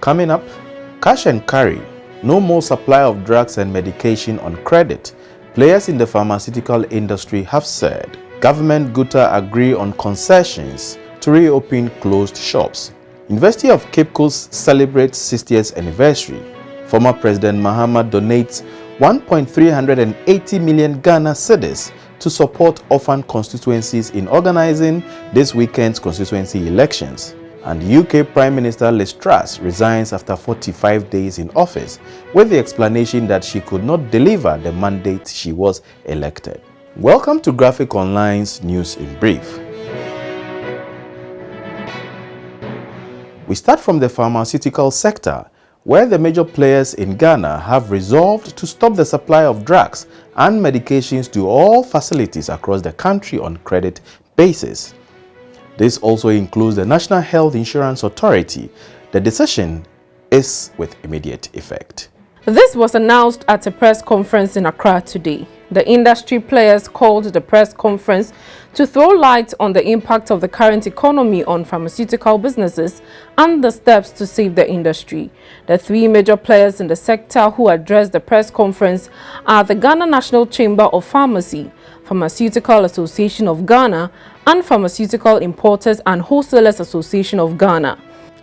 Coming up, cash and carry, no more supply of drugs and medication on credit. Players in the pharmaceutical industry have said. Government GUTA agree on concessions to reopen closed shops. University of Cape Coast celebrates 60th anniversary. Former President Mahama donates 1.380 million Ghana cedis to support orphan constituencies in organizing this weekend's constituency elections. And UK Prime Minister Liz Truss resigns after 45 days in office with the explanation that she could not deliver the mandate she was elected. Welcome to Graphic Online's News in Brief. We start from the pharmaceutical sector, where the major players in Ghana have resolved to stop the supply of drugs and medications to all facilities across the country on credit basis. This also includes the National Health Insurance Authority. The decision is with immediate effect. This was announced at a press conference in Accra today. The industry players called the press conference to throw light on the impact of the current economy on pharmaceutical businesses and the steps to save the industry. The three major players in the sector who addressed the press conference are the Ghana National Chamber of Pharmacy, Pharmaceutical Association of Ghana, and Pharmaceutical Importers and Wholesalers Association of Ghana.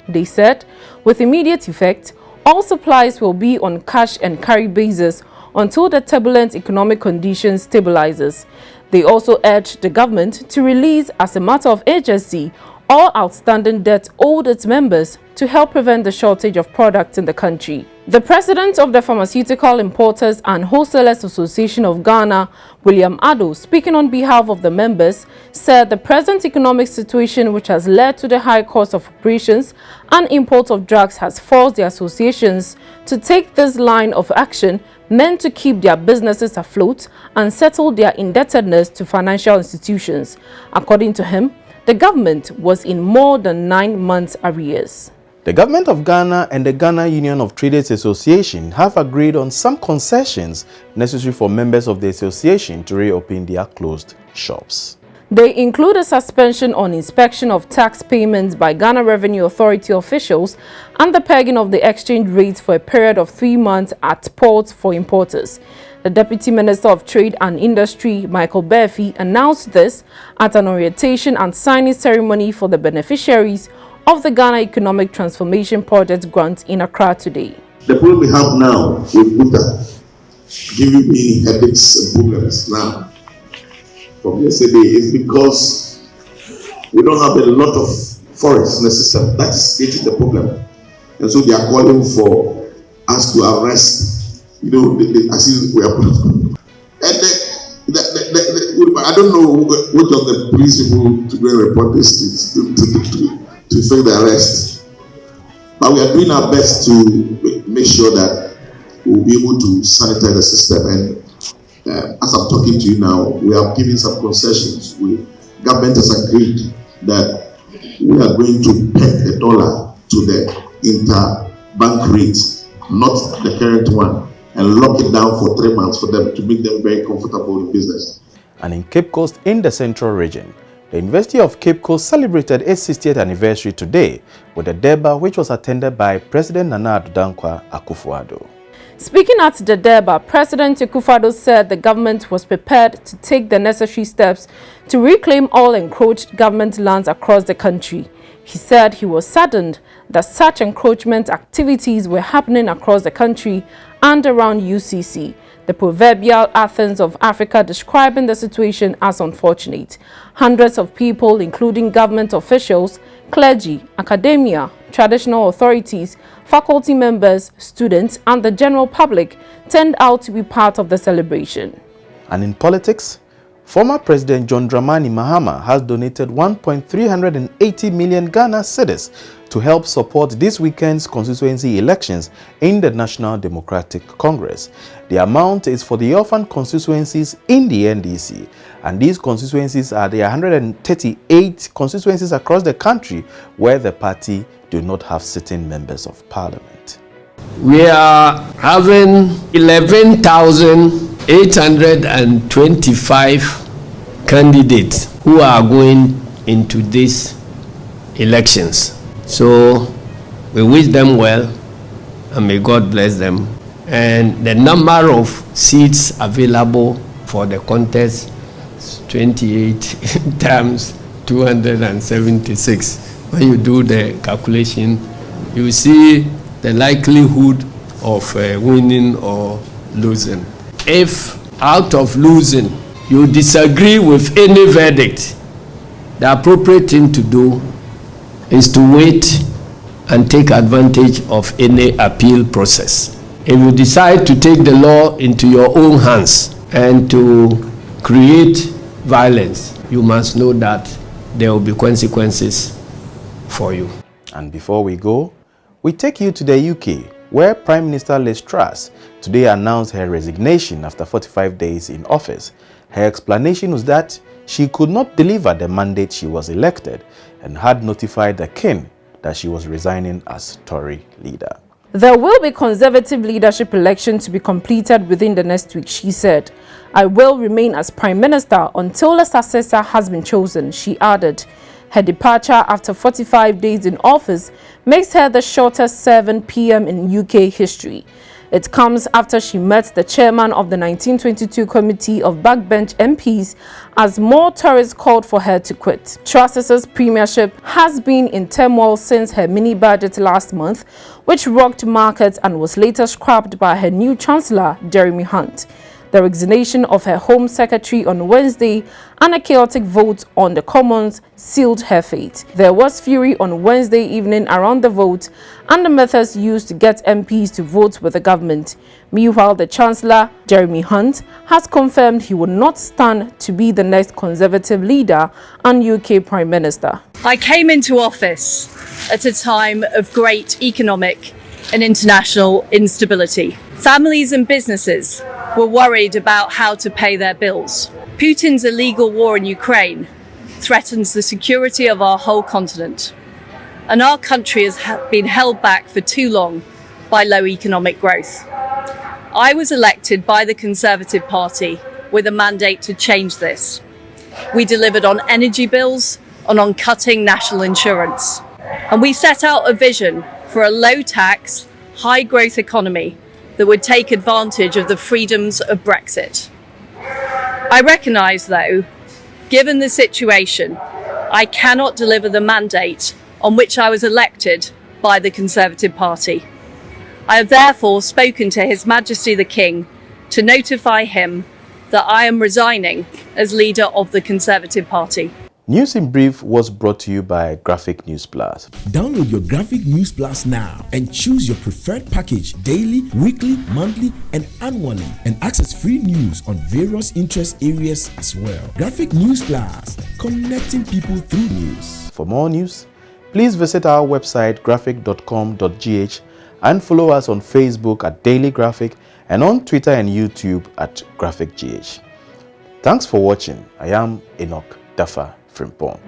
They said, with immediate effect, all supplies will be on cash and carry basis until the turbulent economic conditions stabilizes. They also urged the government to release, as a matter of urgency, all outstanding debt owed its members to help prevent the shortage of products in the country. The president of the Pharmaceutical Importers and Wholesalers Association of Ghana, William Addo, speaking on behalf of the members, said the present economic situation, which has led to the high cost of operations and import of drugs, has forced the associations to take this line of action meant to keep their businesses afloat and settle their indebtedness to financial institutions. According to him, the government was in more than 9 months arrears. The government of Ghana and the Ghana Union of Traders Association have agreed on some concessions necessary for members of the association to reopen their closed shops. They include a suspension on inspection of tax payments by Ghana Revenue Authority officials and the pegging of the exchange rates for a period of 3 months at ports for importers. The Deputy Minister of Trade and Industry, Michael Berfi, announced this at an orientation and signing ceremony for the beneficiaries of the Ghana Economic Transformation Project grant in Accra today. The problem we have now with GUTA giving me headaches and problems now from yesterday is because we don't have a lot of forests in the system. That's the problem. And so they are calling for us to arrest, as if we are. And I don't know which of the police people to go and report this to fake the arrest. But we are doing our best to make sure that we'll be able to sanitize the system. And as I'm talking to you now, we are giving some concessions. Government has agreed that we are going to peg the dollar to the interbank rate, not the current one, and lock it down for 3 months for them to make them very comfortable in business. And in Cape Coast, in the central region, the University of Cape Coast celebrated its 60th anniversary today with a Durbar which was attended by President Nana Addo Dankwa Akufo-Addo. Speaking at the Durbar, President Akufo-Addo said the government was prepared to take the necessary steps to reclaim all encroached government lands across the country. He said he was saddened that such encroachment activities were happening across the country and around UCC, the proverbial Athens of Africa, describing the situation as unfortunate. Hundreds of people, including government officials, clergy, academia, traditional authorities, faculty members, students, and the general public turned out to be part of the celebration. And in politics, former President John Dramani Mahama has donated 1.380 million Ghana cedis to help support this weekend's constituency elections in the National Democratic Congress. The amount is for the orphan constituencies in the NDC, and these constituencies are the 138 constituencies across the country where the party do not have sitting members of parliament. We are having 11,825 candidates who are going into these elections. So We wish them well, and may God bless them. And the number of seats available for the contest is 28 times 276. When you do the calculation, you see the likelihood of winning or losing. If out of losing you disagree with any verdict, the appropriate thing to do is to wait and take advantage of any appeal process. If you decide to take the law into your own hands and to create violence, you must know that there will be consequences for you. And before we go, we take you to the UK, where Prime Minister Liz Truss today announced her resignation after 45 days in office. Her explanation was that she could not deliver the mandate she was elected and had notified the King that she was resigning as Tory leader. There will be Conservative leadership election to be completed within the next week, she said. I will remain as Prime Minister until a successor has been chosen, she added. Her departure after 45 days in office makes her the shortest serving PM in UK history. It comes after she met the chairman of the 1922 Committee of Backbench MPs as more Tories called for her to quit. Truss's premiership has been in turmoil since her mini-budget last month, which rocked markets and was later scrapped by her new Chancellor, Jeremy Hunt. The resignation of her Home Secretary on Wednesday and a chaotic vote on the Commons sealed her fate. There was fury on Wednesday evening around the vote and the methods used to get MPs to vote with the government. Meanwhile, the Chancellor, Jeremy Hunt, has confirmed he will not stand to be the next Conservative leader and UK Prime Minister. I came into office at a time of great economic and international instability. Families and businesses were worried about how to pay their bills. Putin's illegal war in Ukraine threatens the security of our whole continent, and our country has been held back for too long by low economic growth. I was elected by the Conservative Party with a mandate to change this. We delivered on energy bills and on cutting national insurance, and we set out a vision for a low-tax, high-growth economy that would take advantage of the freedoms of Brexit. I recognise, though, given the situation, I cannot deliver the mandate on which I was elected by the Conservative Party. I have therefore spoken to His Majesty the King to notify him that I am resigning as leader of the Conservative Party. News in Brief was brought to you by Graphic News Plus. Download your Graphic News Plus now and choose your preferred package daily, weekly, monthly, and annually, and access free news on various interest areas as well. Graphic News Plus, connecting people through news. For more news, please visit our website graphic.com.gh and follow us on Facebook at Daily Graphic and on Twitter and YouTube at GraphicGH. Thanks for watching. I am Enoch Dafa Frimpong.